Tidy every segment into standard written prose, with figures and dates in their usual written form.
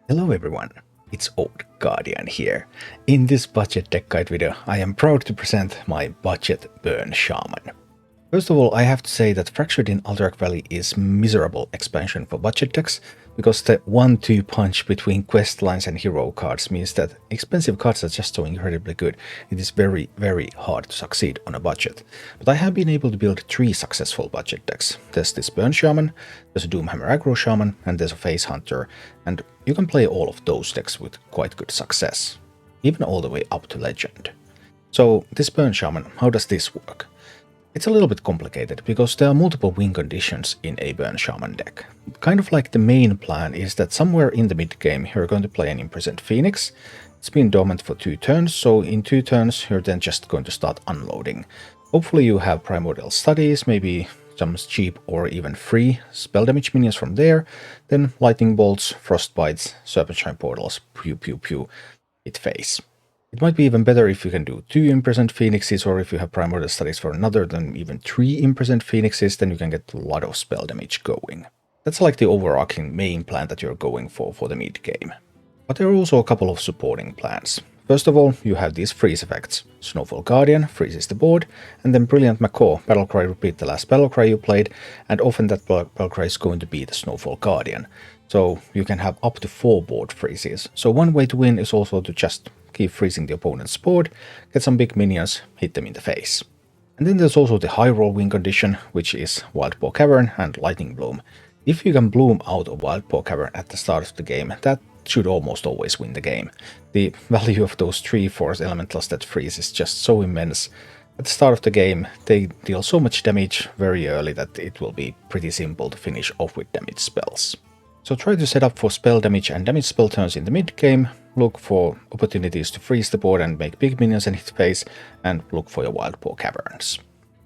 Hello everyone, it's Old Guardian here. In this budget deck guide video, I am proud to present my budget Burn Shaman. First of all, I have to say that Fractured in Alterac Valley is miserable expansion for budget decks, because the 1-2 punch between quest lines and hero cards means that expensive cards are just so incredibly good. It is very, very hard to succeed on a budget. But I have been able to build 3 successful budget decks. There's this Burn Shaman, there's a Doomhammer Aggro Shaman, and there's a Face Hunter, and you can play all of those decks with quite good success, even all the way up to Legend. So this Burn Shaman, how does this work? It's a little bit complicated, because there are multiple win conditions in a Burn Shaman deck. Kind of like the main plan is that somewhere in the mid game you're going to play an Imprisoned Phoenix. It's been dormant for 2 turns, so in 2 turns you're then just going to start unloading. Hopefully you have Primordial Studies, maybe some cheap or even free spell damage minions from there, then Lightning Bolts, Frostbites, Serpentine Portals, pew pew pew, hit face. It might be even better if you can do 2 Imprisoned Phoenixes, or if you have Primordial Studies for another, then even 3 Imprisoned Phoenixes, then you can get a lot of spell damage going. That's like the overarching main plan that you're going for the mid game. But there are also a couple of supporting plans. First of all, you have these freeze effects. Snowfall Guardian freezes the board, and then Brilliant Macaw, Battlecry repeat the last Battlecry you played, and often that Battlecry is going to be the Snowfall Guardian. So you can have up to 4 board freezes. So one way to win is also to just keep freezing the opponent's board, get some big minions, hit them in the face. And then there's also the high roll win condition, which is Wildpaw Cavern and Lightning Bloom. If you can bloom out of Wildpaw Cavern at the start of the game, that should almost always win the game. The value of those 3 force elementals that freeze is just so immense. At the start of the game, they deal so much damage very early that it will be pretty simple to finish off with damage spells. So try to set up for spell damage and damage spell turns in the mid game, look for opportunities to freeze the board and make big minions and hit face, and look for your Wildpaw Caverns.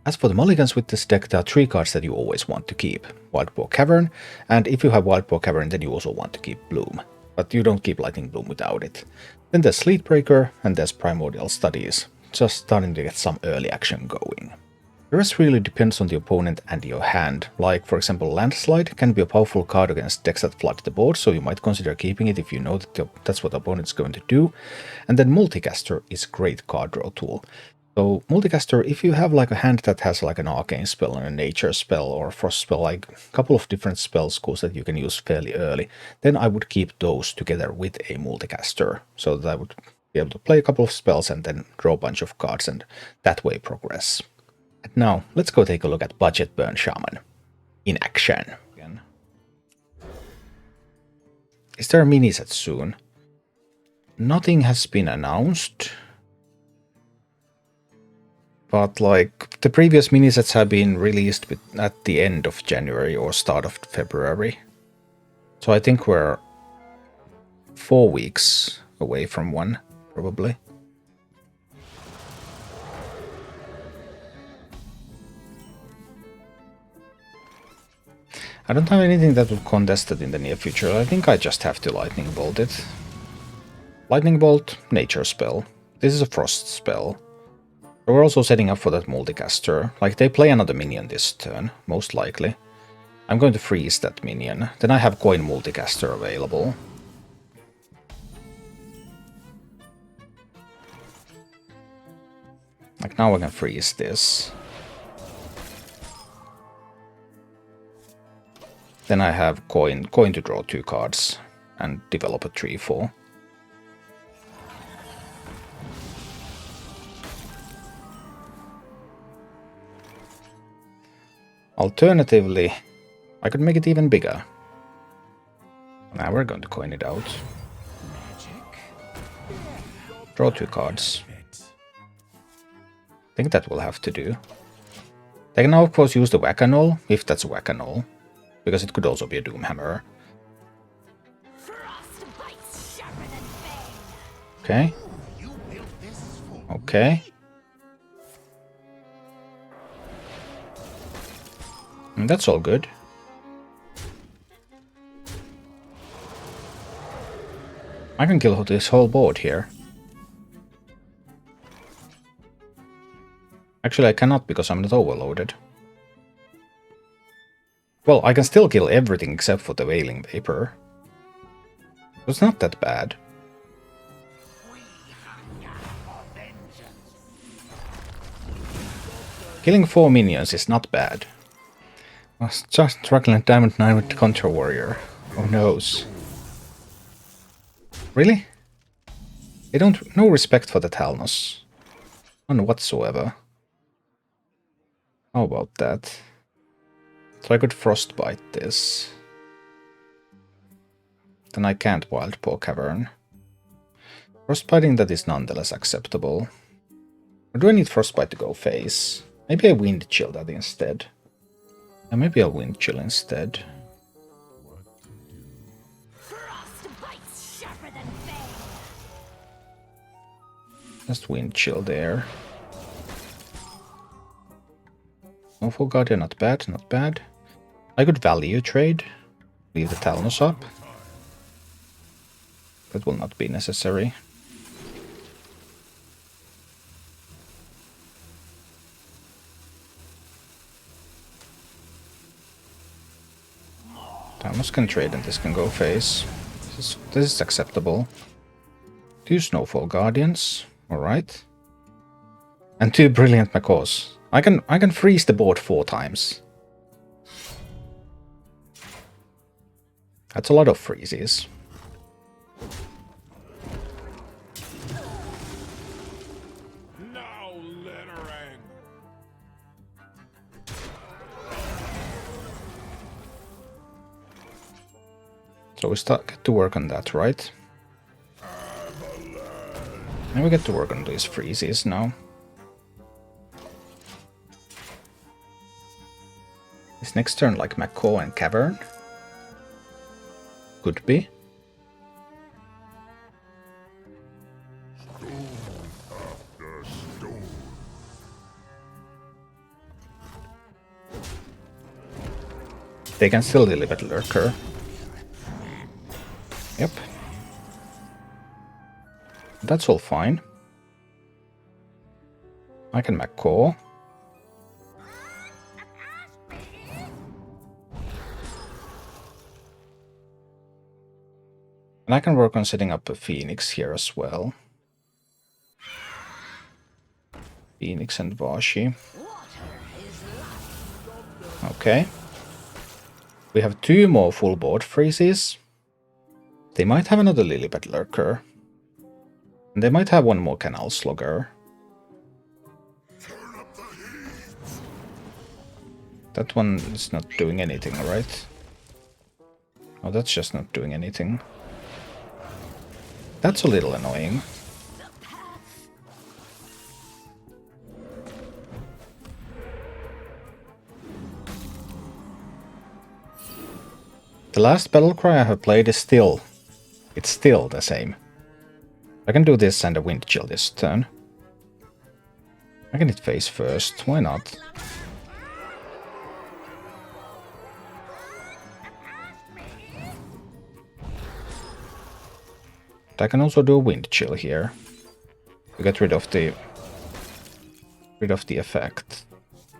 As for the mulligans with this deck, there are 3 cards that you always want to keep. Wildpaw Cavern, and if you have Wildpaw Cavern, then you also want to keep Bloom. But you don't keep Lightning Bloom without it. Then there's Sleetbreaker, and there's Primordial Studies, just starting to get some early action going. The rest really depends on the opponent and your hand. Like, for example, Landslide can be a powerful card against decks that flood the board, so you might consider keeping it if you know that that's what the opponent's going to do. And then Multicaster is a great card draw tool. So Multicaster, if you have like a hand that has like an Arcane spell and a Nature spell or a Frost spell, like a couple of different spell schools that you can use fairly early, then I would keep those together with a Multicaster, so that I would be able to play a couple of spells and then draw a bunch of cards and that way progress. And now, let's go take a look at Budget Burn Shaman in action. Is there a mini set soon? Nothing has been announced. But like, the previous mini sets have been released at the end of January or start of February. So I think we're 4 weeks away from one, probably. I don't have anything that would contest it in the near future. I think I just have to Lightning Bolt it. Lightning Bolt, Nature spell. This is a Frost spell. We're also setting up for that Multicaster. Like, they play another minion this turn, most likely. I'm going to freeze that minion. Then I have Coin Multicaster available. Like, now I can freeze this. Then I have coin to draw 2 cards and develop a 3/4. Alternatively, I could make it even bigger. Now we're going to coin it out. Draw 2 cards. I think that will have to do. They can now of course use the Whack-A-Null, if that's a Whack-A-Null. Because it could also be a Doomhammer. Okay. Okay. And that's all good. I can kill this whole board here. Actually, I cannot because I'm not overloaded. Well, I can still kill everything except for the Wailing Vapor. It's not that bad. Killing 4 minions is not bad. I was just struggling Diamond 9 with the Contra Warrior. Oh noes. Really? They don't... no respect for the Talnos. None whatsoever. How about that? So I could Frostbite this. Then I can't Wildpaw Cavern. Frostbiting that is nonetheless acceptable. Or do I need Frostbite to go face? Maybe I Wind Chill that instead. Yeah, maybe I'll Wind Chill instead. Just Wind Chill there. Snowfall Guardian, not bad, not bad. I could value trade. Leave the Talnos up. That will not be necessary. Talnos can trade and this can go face. This is acceptable. 2 Snowfall Guardians. Alright. And 2 Brilliant Macaws. I can freeze the board 4 times. That's a lot of freezes. No littering. So we get to work on that, right? And we get to work on these freezes now. Is next turn like Macaw and Cavern? Could be. They can still deliver the Lurker. Yep. That's all fine. I can Macaw. And I can work on setting up a Phoenix here as well. Phoenix and Vashi. Okay. We have 2 more full board freezes. They might have another Lilybeth Lurker. And they might have 1 more Canal Slugger. That one is not doing anything, right? Oh, that's just not doing anything. That's a little annoying. The last battle cry I have played is still... it's still the same. I can do this and a Wind Chill this turn. I can hit face first, why not? I can also do a Wind Chill here to get rid of the effect.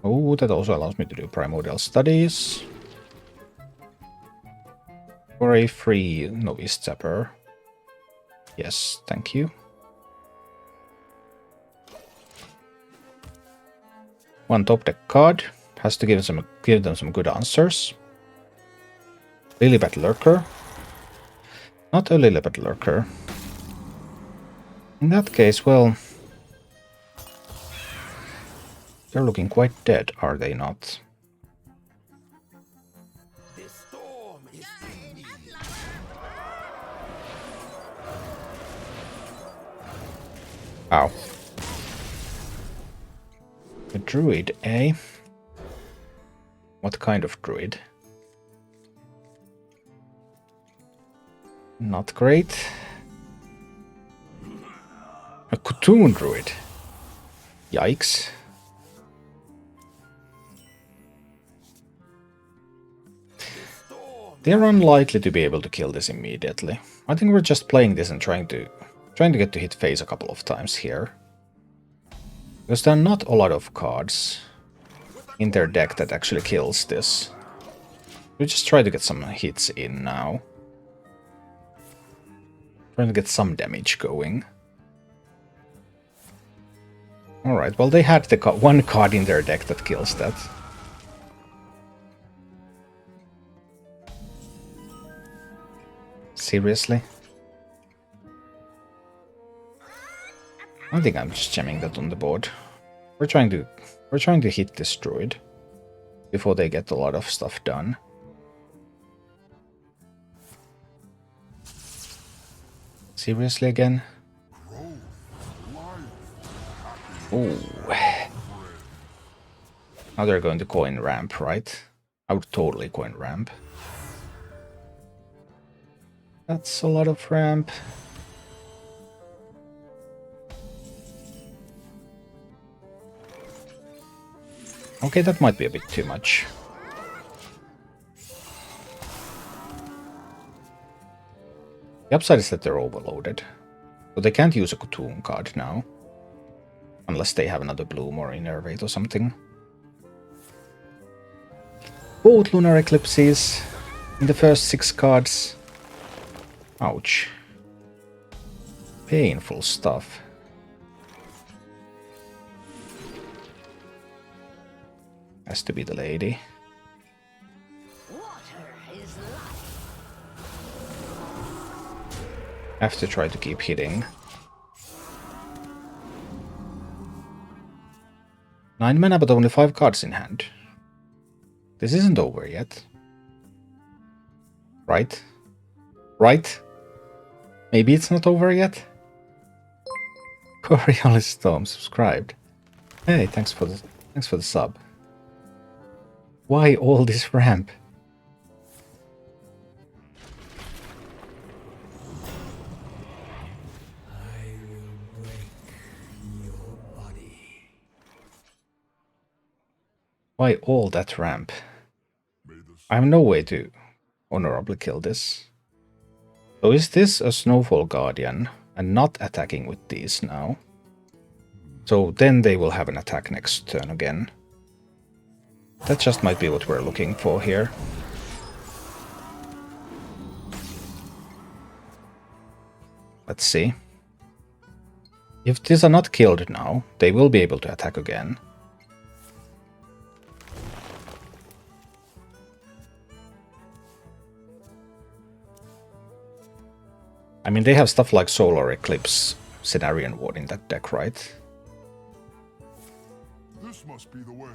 Oh, that also allows me to do Primordial Studies. For a free Novice Zapper. Yes, thank you. One top deck card has to give them some good answers. Lilybeth Lurker. Not a Lilybeth Lurker. In that case, well... they're looking quite dead, are they not? Ow. A druid, eh? What kind of druid? Not great. A Kutoon druid. Yikes. They're unlikely to be able to kill this immediately. I think we're just playing this and trying to get to hit phase a couple of times here. Because there are not a lot of cards in their deck that actually kills this. We just try to get some hits in now. Trying to get some damage going. Alright, well they had the one card in their deck that kills that. Seriously? I think I'm just jamming that on the board. We're trying to hit this druid before they get a lot of stuff done. Seriously again? Ooh. Now they're going to coin ramp, right? I would totally coin ramp. That's a lot of ramp. Okay, that might be a bit too much. The upside is that they're overloaded. So they can't use a Cthulhu card now. Unless they have another Bloom or Innervate or something. Both Lunar Eclipses in the first 6 cards. Ouch. Painful stuff. Has to be the lady. Have to try to keep hitting. 9 mana, but only 5 cards in hand. This isn't over yet. Right? Right? Maybe it's not over yet? Coriolis Storm subscribed. Hey, thanks for the sub. Why all this ramp? Why all that ramp? I have no way to honorably kill this. So is this a Snowfall Guardian and not attacking with these now? So then they will have an attack next turn again. That just might be what we're looking for here. Let's see. If these are not killed now, they will be able to attack again. I mean, they have stuff like Solar Eclipse, Cenarian Ward in that deck, right? This must be the way.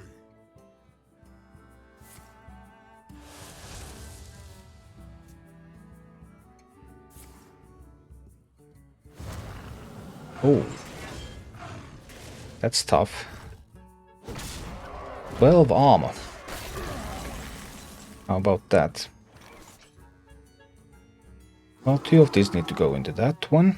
Oh. That's tough. 12 armor. How about that? Well, 2 of these need to go into that one.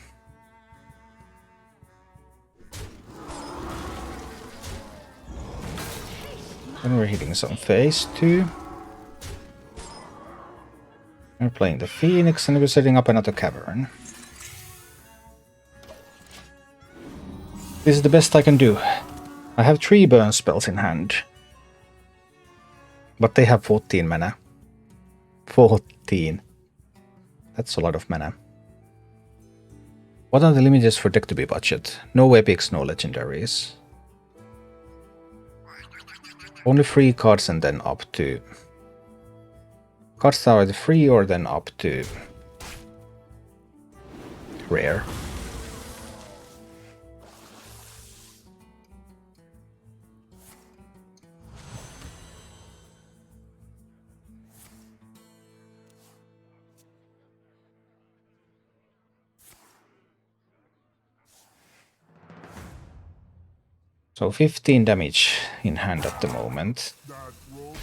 Then we're hitting some phase 2. We're playing the Phoenix and we're setting up another cavern. This is the best I can do. I have 3 burn spells in hand. But they have 14 mana. 14. That's a lot of mana. What are the limits for deck to be budget? No epics, no legendaries. Only 3 cards and then up to... Cards that are either free or then up to... rare. So 15 damage in hand at the moment.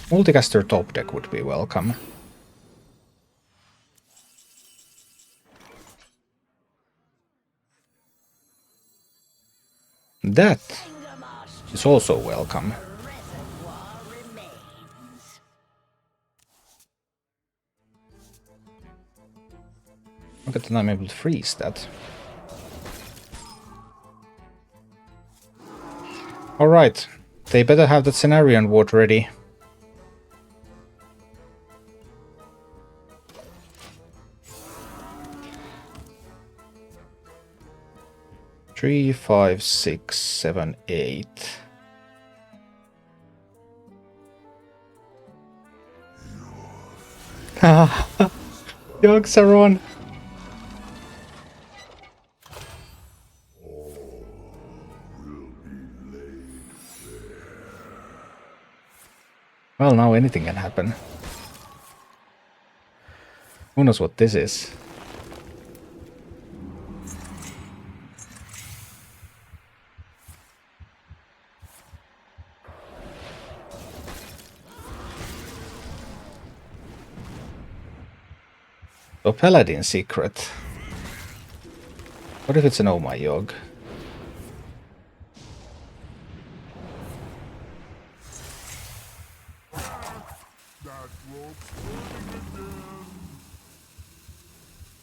Multicaster top deck would be welcome. That is also welcome. Look at that, I'm able to freeze that. Alright, they better have that Cenarian Ward ready. 3, 5, 6, 7, 8. Yoxaron! Well, now anything can happen. Who knows what this is? A paladin secret. What if it's an Oh My Yog?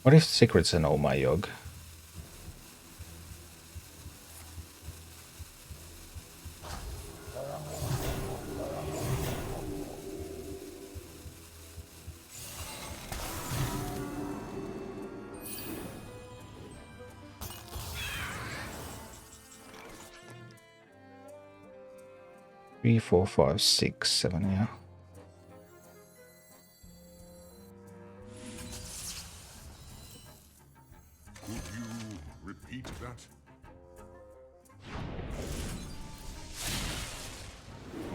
What if the secret's an Oh My Yog? Three, 4, 5, 6, 7, yeah. Could you repeat that?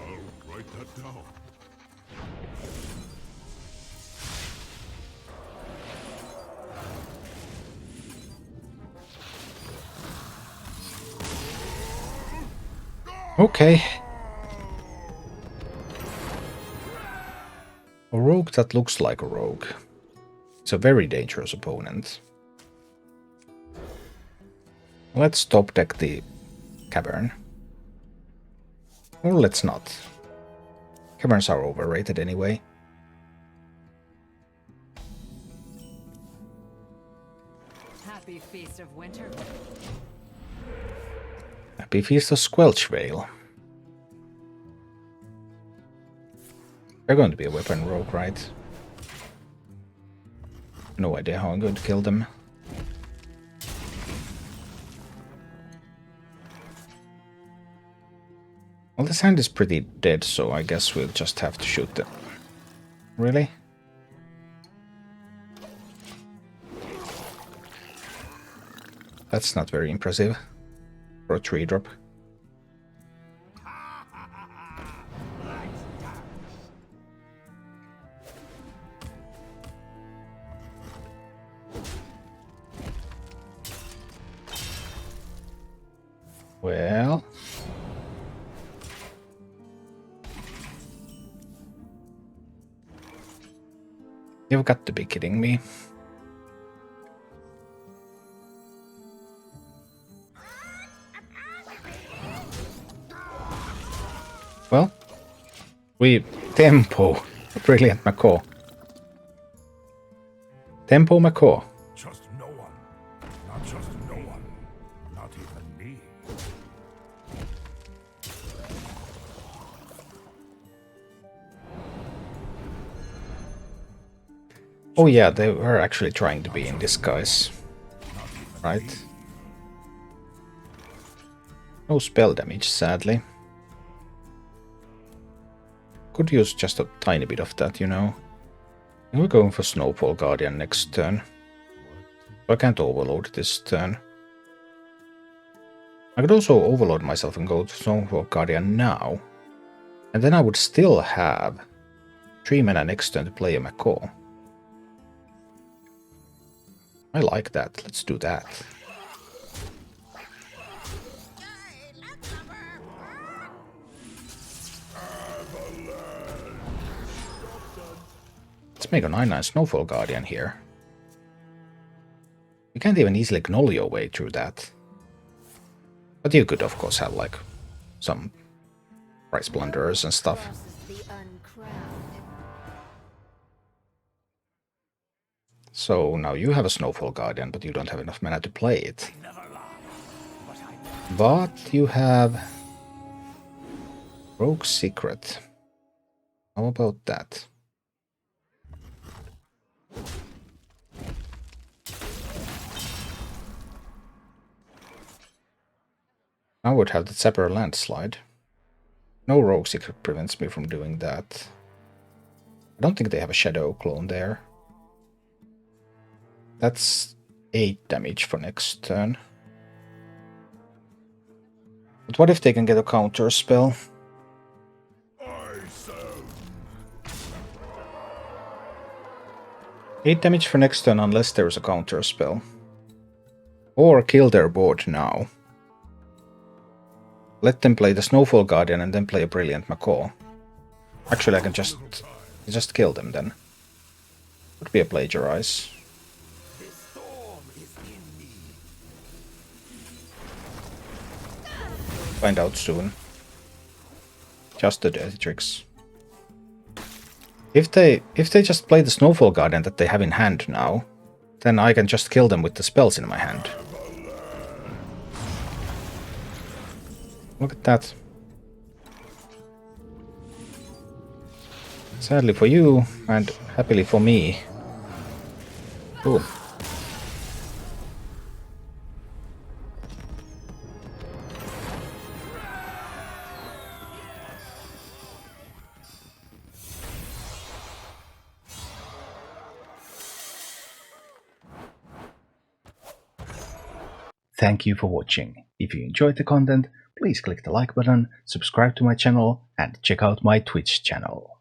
I'll write that down. Okay. A rogue that looks like a rogue. It's a very dangerous opponent. Let's top deck the cavern. Or let's not. Caverns are overrated anyway. Happy Feast of Winter. Happy Feast of Squelch Vale. They're going to be a weapon rogue, right? No idea how I'm going to kill them. Well, this hand is pretty dead, so I guess we'll just have to shoot them. Really? That's not very impressive for a 3-drop. Well... You've got to be kidding me. Well, we tempo. Brilliant Macaw. Tempo Macaw. Just no one. Not just no one. Not even me. Oh yeah, they were actually trying to be in disguise. Right? No spell damage, sadly. Could use just a tiny bit of that, you know. We're going for Snowfall Guardian next turn. I can't overload this turn. I could also overload myself and go to Snowfall Guardian now. And then I would still have 3 mana next turn to play a Macaw. I like that. Let's do that. Let's make a 9/9 Snowfall Guardian here. You can't even easily gnoll your way through that. But you could of course have like some price blunderers and stuff. So now you have a Snowfall Guardian, but you don't have enough mana to play it. But you have Rogue Secret. How about that? I would have the Zapper Landslide. No Rogue Secret prevents me from doing that. I don't think they have a Shadow Clone there. That's 8 damage for next turn. But what if they can get a counter spell? I serve. 8 damage for next turn unless there's a counter spell. Or kill their board now. Let them play the Snowfall Guardian and then play a Brilliant Macaw. Actually, I can just kill them then. Would be a plagiarize. The storm is in me. Find out soon. Just the dirty tricks. If they just play the Snowfall Guardian that they have in hand now, then I can just kill them with the spells in my hand. Look at that. Sadly for you, and happily for me. Boom. Thank you for watching. If you enjoyed the content, please click the like button, subscribe to my channel, and check out my Twitch channel.